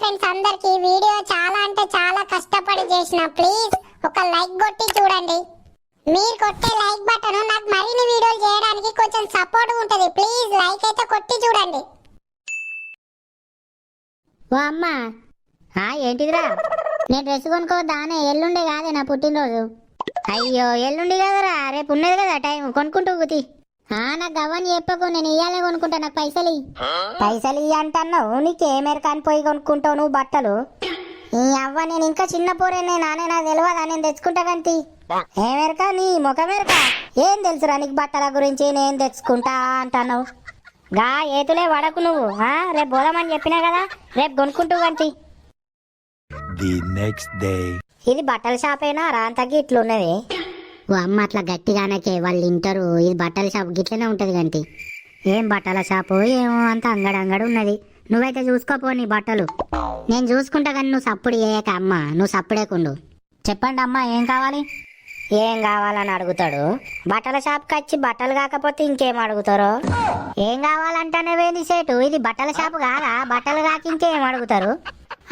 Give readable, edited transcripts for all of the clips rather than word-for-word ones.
Friends అందరికి video చాలా అంటే చాలా కష్టపడి చేసిన. ప్లీజ్ ఒక లైక్ కొట్టి చూడండి. మీరు కొట్టే లైక్ బటన్ నాకు మరిన్ని వీడియోలు చేయడానికి కొంచెం సపోర్ట్ ఉంటుంది. ప్లీజ్ లైక్ అయితే కొట్టి చూడండి. ఓ అమ్మా ఏంటిదిరా? నేను డ్రెస్ కొనుక్కోదానే, ఎల్లుండే కాదే నా పుట్టినరోజు. అయ్యో ఎల్లుండి కదరా, రేపు ఉన్నది కదా టైం, కొనుక్కుంటూ గుతి. నాకు గవ్వని చెప్పకు, నేను ఇయ్యాలే కొనుక్కుంటా, నాకు పైసలు పైసలు ఇయ్య అంటున్నావు. నీకేమెరకాని పోయి కొనుక్కుంటావు నువ్వు బట్టలు? ఈ అవ్వ నేను ఇంకా చిన్న పోరేనే నానే, నాకు తెలియదా, నేను తెచ్చుకుంటా కంటి. ఏమెరక నీ ముఖమెరక, ఏం తెలుసురా నీకు బట్టల గురించి? నేను తెచ్చుకుంటా అంటున్నావు. గా ఏతులే వడకు నువ్వు. రేపు పోదామని చెప్పినా కదా, రేపు కొనుక్కుంటూ కంటి. The next day. ఇది బట్టల షాపేనా రా? అంతకి ఇట్లున్నది. ఓ అమ్మ అట్లా గట్టిగానకే వాళ్ళు వింటారు. ఇది బట్టల షాప్ గిట్లనే ఉంటది గంటి. ఏం బట్టల షాపు ఏమో, అంత అంగడంగడు ఉన్నది. నువ్వైతే చూసుకోపో నీ బట్టలు, నేను చూసుకుంటా. కానీ నువ్వు సప్పుడు చేయక అమ్మ, నువ్వు సప్పుడేకుండు. చెప్పండి అమ్మ, ఏం కావాలి? ఏం కావాలని అడుగుతాడు. బట్టల షాప్కి వచ్చి బట్టలు కాకపోతే ఇంకేం అడుగుతారో? ఏం కావాలంటేనే వేణి సేటు, ఇది బట్టల షాపు కాదా? బట్టలు కాక ఇంకేం అడుగుతారు?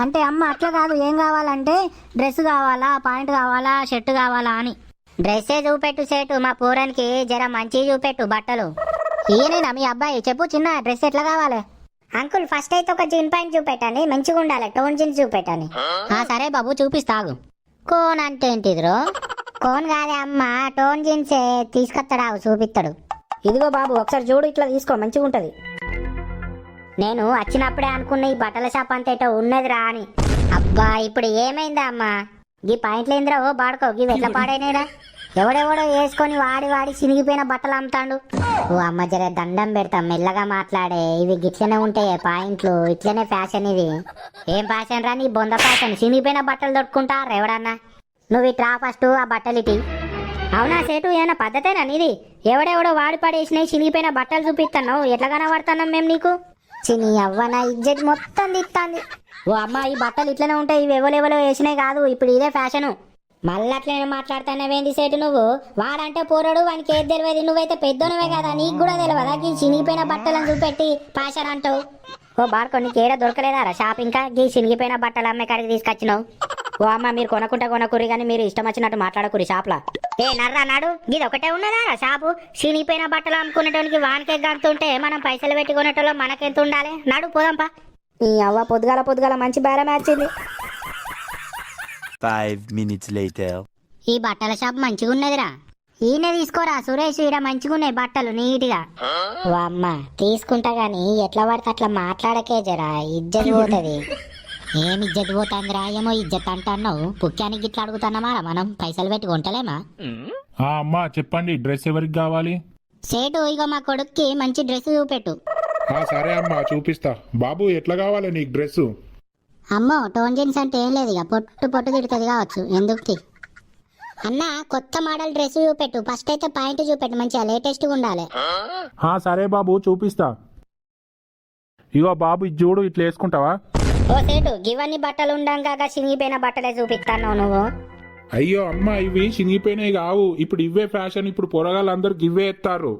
అంటే అమ్మ అట్లా కాదు, ఏం కావాలంటే డ్రెస్ కావాలా, పాయింట్ కావాలా, షర్ట్ కావాలా అని. డ్రెస్సే చూపెట్టు సేటు, మా పూరానికి జర మంచి చూపెట్టు బట్టలు. ఈయనేనా మీ అబ్బాయి? చెప్పు చిన్న, డ్రెస్ ఎట్లా కావాలి? అంకుల్ ఫస్ట్ అయితే ఒక జీన్ పాయింట్ చూపెట్టండి, మంచిగా ఉండాలి, టోన్ జీన్స్ చూపెట్టండి. సరే బాబు చూపిస్తాగు. కోన్ అంటే ఏంటిదిరో? కోన్ కాదే అమ్మ, టోన్ జీన్సే. తీసుకొస్తాడా చూపిస్తాడు. ఇదిగో బాబు ఒకసారి చూడు, ఇట్లా తీసుకో, మంచిగా ఉంటది. నేను వచ్చినప్పుడే అనుకున్న ఈ బట్టల షాప్ అంతేటో ఉన్నదిరా అని. అబ్బా ఇప్పుడు ఏమైందా అమ్మా? గీ పాయింట్లేంద్రా ఓ బాడుకో, గీ ఎట్లా పాడైనరా? ఎవడెవడో వేసుకొని వాడి వాడి చినిగిపోయిన బట్టలు అమ్ముతాడు. ఓ అమ్మ జర దండం పెడతాం, మెల్లగా మాట్లాడే. ఇవి గిట్లనే ఉంటాయి పాయింట్లు, ఇట్లనే ఫ్యాషన్ ఇది. ఏం ఫ్యాషన్ రా నీ బొంద ఫ్యాషన్? చినిగిపోయిన బట్టలు దొరుకుంటారు ఎవడన్నా? నువ్వు ఇట్రా ఫస్ట్, ఆ బట్టలు ఇటీ. అవునా సేటు, ఏమన్నా పద్ధతేనా నీది? ఎవడెవడో వాడి పడేసినాయి చినిగిపోయిన బట్టలు చూపిస్తున్నావు, ఎట్లా కనబడుతున్నాం మేము నీకు? చిని అవ్వ నా ఇజ్జత్ మొత్తం తిత్తాంది. ఓ అమ్మ ఈ బట్టలు ఇట్లనే ఉంటాయి, ఇవి ఎవరెవరో వేసినాయి కాదు, ఇప్పుడు ఇదే ఫ్యాషను. మళ్ళీ అట్లనే మాట్లాడుతున్నావేంది సేటు నువ్వు? వాడంటే పోరాడు, వానికి ఏది తెలియదు. నువ్వైతే పెద్దోనవే కదా, నీకు కూడా తెలియదా గీ చినిగిపోయిన బట్టలను చూపెట్టి ఫ్యాషన్ అంటావు? ఓ బాడుకో, నీకు ఏడా దొరకలేదారా షాప్? ఇంకా గీ చినిగిపోయిన బట్టలు అమ్మే కాడికి తీసుకొచ్చినావు. ఓ అమ్మ మీరు కొనకుర్రి కానీ మీరు ఇష్టం వచ్చినట్టు మాట్లాడకుర్రి షాప్లా. ఏ నర్రా నాడు, ఇది ఒకటే ఉన్నదా షాపు? చినిగిపోయిన బట్టలు అమ్ముకునేటోనికి వానికే గంతుంటే మనం పైసలు పెట్టి కొనేటోళ్ళు మనకెంత ఉండాలి? నడు పోదాంపా. ఈ అవ్వ పొద్దుగాల మంచి బేరం వచ్చింది. 5 minutes later. ఈ బట్టల షాప్ మంచిగా ఉన్నదిరా, ఈయన తీసుకోరా సురేష్, ఈడ మంచిగా ఉన్నాయి బట్టలు నీట్గా. ఓ అమ్మ తీసుకుంటా గాని ఎట్లా పడితే అట్లా మాట్లాడకే, జరా ఇజ్జత్ పోతుంది. ఏం ఇజ్జత్ పోతుందిరా? ఏమో ఇజ్జత్ అంటున్నావు, పుక్యానికి గిట్లా అడుగుతున్నామా మనం? పైసలు పెట్టి కొంటలేమా? అమ్మా చెప్పండి, డ్రెస్ ఎవరికి కావాలి? సేటు ఇగో మా కొడుక్కి మంచి డ్రెస్ చూపెట్టు. సరే అమ్మా చూపిస్తా. బాబు ఎట్లా కావాలి నీకు డ్రెస్సు? అమ్మో టోన్ జీన్స్ అంటే ఏం లేదు, ఇక పొట్టు పొట్టు తిడుతుంది కావచ్చు, ఎందుకు? అన్న కొత్త మోడల్ డ్రెస్ చూపెట్టు. ఫస్ట్ అయితే పాయింట్ చూపెట్టు, మంచిగా లేటెస్ట్గా ఉండాలి. సరే బాబు చూపిస్తా. ఇగో బాబు ఇది చూడు, ఇట్లా వేసుకుంటావా? ఓ సేటు గివన్నీ బట్టలు ఉండంగా చినిగిపోయిన బట్టలే చూపిస్తాను నువ్వు. అయ్యో అమ్మ ఇవి చినిగిపోయినాయి కావు, ఇప్పుడు ఇవే ఫ్యాషన్. ఇప్పుడు పొరగాళ్ళందరూ గివ్వే ఎత్తారు.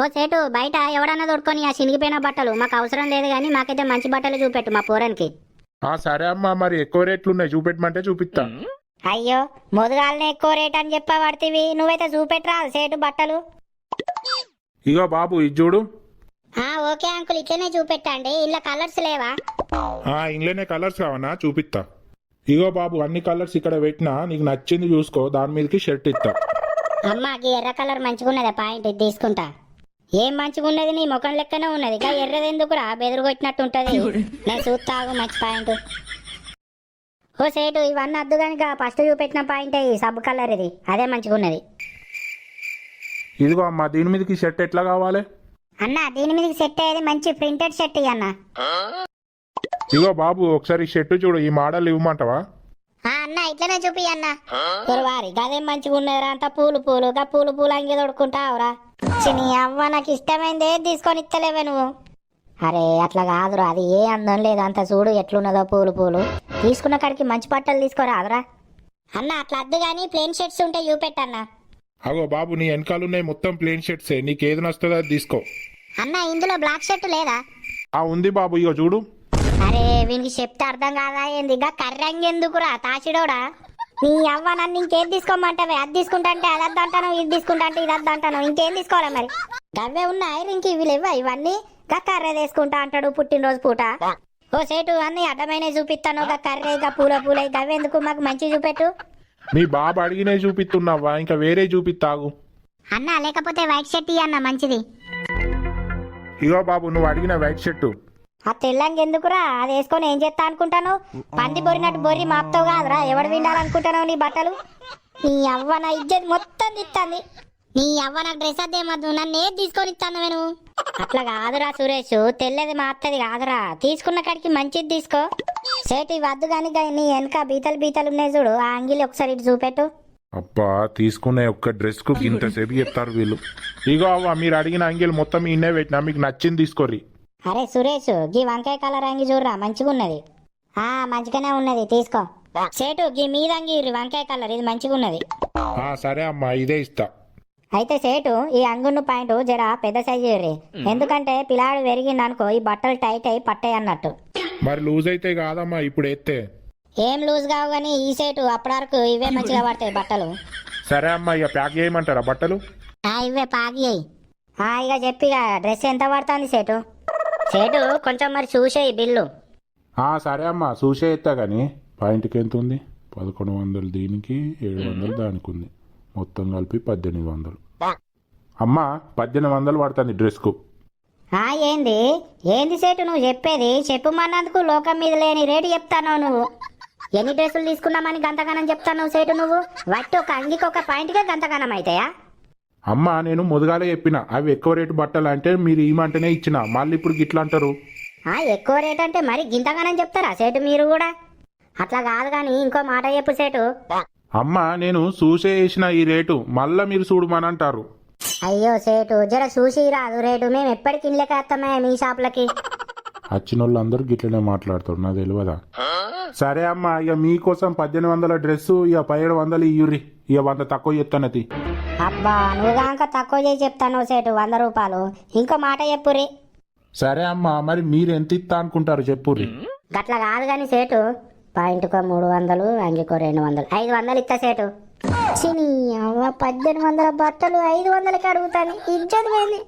ఓ సేటు బయట ఎవడన్నా దొడుకొని ఆ చినిగిపోయిన బట్టలు మాకు అవసరం లేదు, కానీ మాకైతే మంచి బట్టలు చూపెట్టు మా పోరానికి. సరే అమ్మా, మరి ఎక్కువ రేట్లు ఉన్నాయి, చూపెట్టమంటే చూపిస్తా. అయ్యో మొదగాలనే ఎక్కువ రేట్ అని చెప్పబడితివి, నువ్వైతే చూపెట్టరా సేటు బట్టలు. ఇగో బాబు ఇది చూడు. ఓకే అంకుల్ ఇట్లనే చూపెట్టండి. ఇలా కలర్స్ లేవా? ఇంట్లోనే కలర్స్ కావనా? చూపిస్తా. ఇగో బాబు అన్ని కలర్స్ ఇక్కడ పెట్టినా, నీకు నచ్చింది చూసుకో, దాని మీదకి షర్ట్ ఇస్తా. అమ్మాకి ఎర్ర కలర్ మంచిగా ఉన్నది, పాయింట్ ఇది తీసుకుంటా. ఏం మంచిగా ఉన్నది? నీ ముఖం లెక్కనే ఉన్నది, ఇంకా ఎర్రది ఎందుకురా? బెదురు కొట్టినట్టు ఉంటది. నేను చూస్తాగు మంచి పాయింట్. ఓ సేటు ఇవన్నీ అద్దు కనుక ఫస్ట్ చూపెట్టిన పాయింట్ సబ్ కలర్ ఇది, అదే మంచిగా ఉన్నది. ఇదిగో అమ్మా దీని మీదకి షర్ట్ ఎట్లా కావాలి? అన్న దీని మీదకి సెట్ అయ్యేది మంచి ప్రింటెడ్ షర్ట్ అన్న. ఇగో బాబు ఒకసారి షర్ట్ చూడు, ఈ మోడల్ ఇవ్వమంటావా? అన్న ఇట్లనే చూపి అన్న. వారి గదేం మంచిగా ఉన్నదిరా, అంత పూలు పూలు గా పూలు పూలు అంగి తొడుకుంటావురా. చిని అవ్వ నాకు ఇష్టమైందే తీసుకొని ఇస్తలేవే నువ్వు. అరే అట్లా కాదురా, అది ఏ అందం లేదు, అంత చూడు ఎట్లున్నదో పూలు పూలు. తీసుకున్న కాడికి మంచి బట్టలు తీసుకోరాదురా అన్న. అట్లా అద్దు గానీ ప్లేన్ షర్ట్స్ ఉంటే చూపెట్టన్నా. అగో బాబు నీ వెనకాలన్నాయి మొత్తం ప్లేన్ షర్ట్సే, నీకు ఏది నస్తుందో అది తీసుకో. అన్న ఇందులో బ్లాక్ షర్ట్ లేదా? ఉంది బాబు, ఇగో చూడు. అరే అరే వీనికి చెప్తే అర్థం కాదా ఏంది గా కర్రంగి ఎందుకురా తాచిడోడా నీ అవ్వ నన్ను ఇంకేం తీసుకోమంటావే అది తీసుకుంటా అంటే అది వద్దంటాను ఇది తీసుకుంటా అంటే ఇది వద్దంటాను ఇంకేం తీసుకోవాలి మరి గవ్వే ఉన్నాయి ఇంక ఇవి లేవా ఇవన్నీ గా కర్రే తీసుకుంటా అంటాడు పుట్టినరోజు పూట ఓ సేటు అన్ని అడ్డమైన చూపిస్తాను గా కర్రే గా పూల గవ్వెందుకు మాకు మంచి చూపెట్టు మీ బాబు అడిగినే చూపిస్తున్నావా ఇంకా వేరే చూపిస్తాగు. అన్న లేకపోతే వైట్ షర్ట్ అన్న మంచిది ఇగో బాబు నువ్వు అడిగిన వైట్ షర్టు. ఆ తెల్లంగి ఎందుకురా అది వేసుకొని ఏం చేస్తా అనుకుంటాను పంది బొరినట్టు బొర్రి మాపుతావు కాదురా ఎవడు వినాలనుకుంటావు నీ బట్టలు నీ అవ్వ నా ఇజ్జత్ మొత్తం తిత్తాంది నీ అవ్వ నాకు డ్రెస్ అద్దేమద్దు నన్ను ఏది తీసుకొని ఇస్తాను నేను అట్లా కాదురా సురేష్ తెల్లది మాత్తది కాదురా తీసుకున్న కాడికి మంచిది తీసుకో సేటు ఇవి వద్దు కానీ నీ వెనక బీతలు ఉన్నాయి చూడు ఆ అంగిలి ఒకసారి ఇటు చూపెట్టు అబ్బా తీసుకునే ఒక్క డ్రెస్ కు ఇంతసేపు చెప్తారు వీళ్ళు. ఇగో అవ్వ మీరు అడిగిన అంగిల్ మొత్తం ఇన్నే పెట్టినా మీకు నచ్చింది తీసుకోర్రి. అరే సురేష్ గీ వంకాయ కలర్ అంగి చూడరా మంచిగా ఉన్నది మంచిగానే ఉన్నది తీసుకో సేటు గీ మీద అంగి వంకాయ కలర్ ఇది మంచిగా ఉన్నది సరే అమ్మా ఇదే ఇస్తా. అయితే సేటు ఈ అంగును పాయింట్ జర పెద్ద సైజు ఇర్రి ఎందుకంటే పిల్లాడు పెరిగింది అనుకో ఈ బట్టలు టైట్ అయి పట్టాయి అన్నట్టు మరి లూజ్ అయితే కాదమ్మా ఇప్పుడు ఎత్తే. ఏం లూజ్ కావు కానీ ఈ సేటు అప్పటి వరకు ఇవే మంచిగా పడతాయి బట్టలు సరే అమ్మా ఇక ప్యాక్ చేయమంటారా బట్టలు? ఇవే పాగి ఇక చెప్పి డ్రెస్ ఎంత పడుతుంది సేటు కొంచెం మరి చూసేయి బిల్లు సరే అమ్మా చూసే ఎత్తా కానీ పాయింట్కి ఎంత ఉంది? 1100 దీనికి 700 దానికి ఉంది మొత్తం కలిపి 1800. అమ్మా 1800 పడుతుంది డ్రెస్కు. ఏంది సేటు నువ్వు చెప్పేది చెప్పుమన్నందుకు లోకం మీద లేని రేటు చెప్తాను నువ్వు ఎన్ని డ్రెస్సులు తీసుకున్నామని గంతగానం చెప్తాను సేటు నువ్వు వట్టి ఒక అంగికి ఒక పాయింట్గా గంతగానం అవుతాయా? అమ్మా నేను మొదగాలే చెప్పిన అవి ఎక్కువ రేటు బట్టలు అంటే మీరు ఈమంటేనే ఇచ్చిన మళ్ళీ ఇప్పుడు గిట్లా అంటారు. ఎక్కువ రేట్ అంటే మరి గింతగానం చెప్తారా సేటు మీరు కూడా? అట్లా కాదు కానీ ఇంకో మాట చెప్పు సేటు. అమ్మా నేను చూసే వేసిన ఈ రేటు మళ్ళా మీరు చూడమనంటారు. అయ్యో సేటు జర చూసి రాదు రేటు మేము ఎప్పటికి ఇళ్ళకి వస్తామే మీ షాపులకి. వచ్చిన వాళ్ళందరూ గిట్లనే మాట్లాడతారు నాకు తెలియదా. సరే అమ్మా ఇక మీకోసం 1800 డ్రెస్సు ఇక 1700 ఇయ్యుర్రి ఇక 100 తక్కువ చెప్తానది. అబ్బా నువ్వు కాక తక్కువ చేసి చెప్తాను సేటు 100 రూపాయలు ఇంకో మాట చెప్పుర్రి. సరే అమ్మా మరి మీరు ఎంత ఇస్తా అనుకుంటారు చెప్పుర్రి. గట్లా కాదు కానీ సేటు పాయింట్కో 300 అంగికో 200 500 ఇస్తా సేటు. 1800 బట్టలు 500కి అడుగుతాను ఇజ్జత్ పోయింది.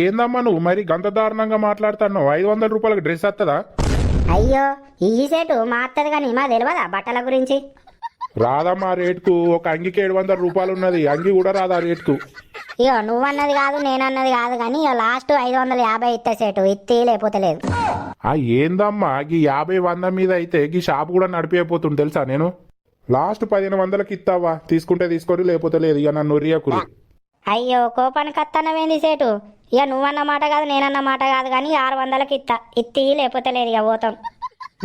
ఏందమ్మా నువ్వు మరి గంత దారుణంగా మాట్లాడుతున్నావు? 500 రూపాయలకు డ్రెస్ వస్తుందా? అయ్యో ఈ సేటు మా అత్తది కానీ మా తెలియదా బట్టల గురించి? రాదమ్మా రేటుకు ఒక అంగికి 700 రూపాయలు ఉన్నది అంగి కూడా రాదా రేటుకు? ఇగో నువ్వన్నది కాదు నేనన్నది కాదు కానీ ఇక లాస్ట్ 550 ఇస్తా సేటు ఇత్తి లేకపోతే లేదు. ఏందమ్మా ఈ 50-100 మీద అయితే ఈ షాప్ కూడా నడిపిపోతుంది తెలుసా నేను. లాస్ట్ 1500కి ఇస్తావా? తీసుకుంటే తీసుకొని లేకపోతే లేదు ఇక నన్ను రియకురు. అయ్యో కోపానికి అత్తన్నవేంది సేటు ఇక నువ్వన్న మాట కాదు నేనన్న మాట కాదు కానీ 600కి ఇస్తా ఇత్తి లేకపోతే లేదు ఇక పోతాం.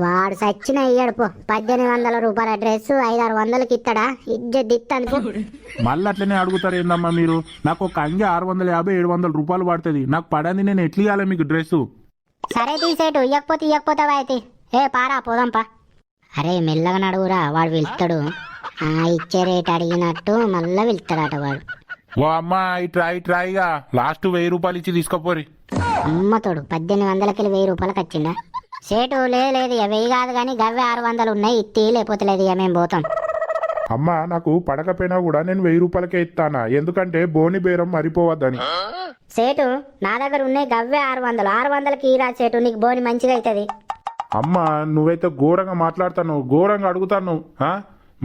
వాడు సచ్చిన ఇయ్యాడు పో 1800 రూపాయల డ్రెస్ 500-600కి ఇస్తాడా ఇజ్జత్ ఇస్తాను. మళ్ళీ అట్లనే అడుగుతారు ఏందమ్మా మీరు? నాకు ఒక అంగి 650-700 రూపాయలు పడుతుంది నాకు పడంది నేను ఎట్లా ఇవ్వాలి మీకు డ్రెస్సు? సరే తీసేటు ఇయ్యకపోతావా అయితే పారా పోదాంపా. అరే మెల్లగా నడువురా వాడు వెళ్తాడు ఇచ్చే రేట్ అడిగినట్టు మళ్ళా వెళ్తాడట వాడు. ఓ అమ్మా ఇట్రాయిగా లాస్ట్ 1000 రూపాయలు ఇచ్చి తీసుకోపోరి. అమ్మతోడు 1800కి 1000 రూపాయలకి వచ్చిందా? సేటు లేదు ఇక 1000 కాదు కానీ గవ్వే 600 ఉన్నాయి ఇత్తి లేకపోతే లేదు ఇక మేము పోతాం. అమ్మా నాకు పడకపోయినా కూడా నేను 1000 రూపాయలకే ఇస్తానా ఎందుకంటే బోని బేరం మరిపోవద్దని. సేటు నా దగ్గర ఉన్నాయి గవ్వే 600కి ఇరా సేటు నీకు బోని మంచిగా అవుతుంది. అమ్మా నువ్వైతే ఘోరంగా మాట్లాడతాను ఘోరంగా అడుగుతాను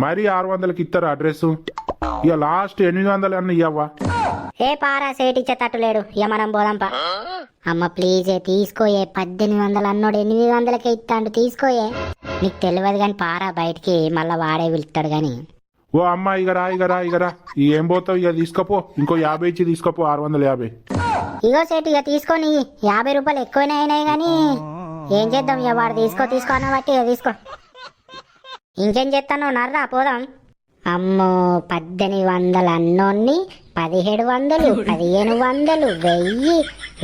మరి 600కి ఇస్తారా డ్రెస్సు? ఇక లాస్ట్ 800 అన్న ఇవ్వవా? పారా సేటు ఇచ్చేటట్టు లేడు ఇక మనం పోదాంపా. అమ్మ ప్లీజ్ తీసుకోయే 1800 అన్నోడు 800కే ఇస్తాడు తీసుకోయే. నీకు తెలియదు కానీ పారా బయటికి మళ్ళా వాడే వెళ్తాడు గాని. ఓ అమ్మ ఇగరా ఏం పోతావు ఇక తీసుకోపో ఇంకో 50 ఇచ్చి తీసుకోపో 650. ఇగో సేటు ఇక తీసుకొని 50 రూపాయలు ఎక్కువనే అయినాయి కానీ ఏం చేద్దాం ఇక వాడు తీసుకో అన్న బట్టి ఇక తీసుకో. ఇంకేం చేస్తాను నర్రా పోదాం. అమ్మో 1800 అన్నోన్ని 1700 1500 1000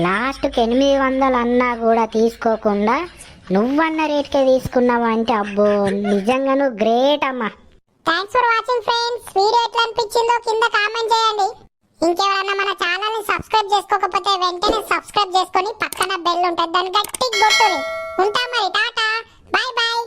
లాస్ట్కి 800 అన్నా కూడా తీసుకోకుండా నువ్వన్న రేట్కే తీసుకున్నావు అంటే అబ్బో నిజంగా నువ్వు గ్రేట్ అమ్మా. Thanks for watching friends. Video ఎట్లా అనిపించిందో కింద కామెంట్ చేయండి. ఇంకెవరన్నా మన ఛానల్ ని సబ్స్క్రైబ్ చేసుకోకపోతే వెంటనే సబ్స్క్రైబ్ చేసుకొని పక్కన బెల్ ఉంటుంది దాన్ని గట్టిగా కొట్టుని ఉంటా మరి టాటా బాయ్ బాయ్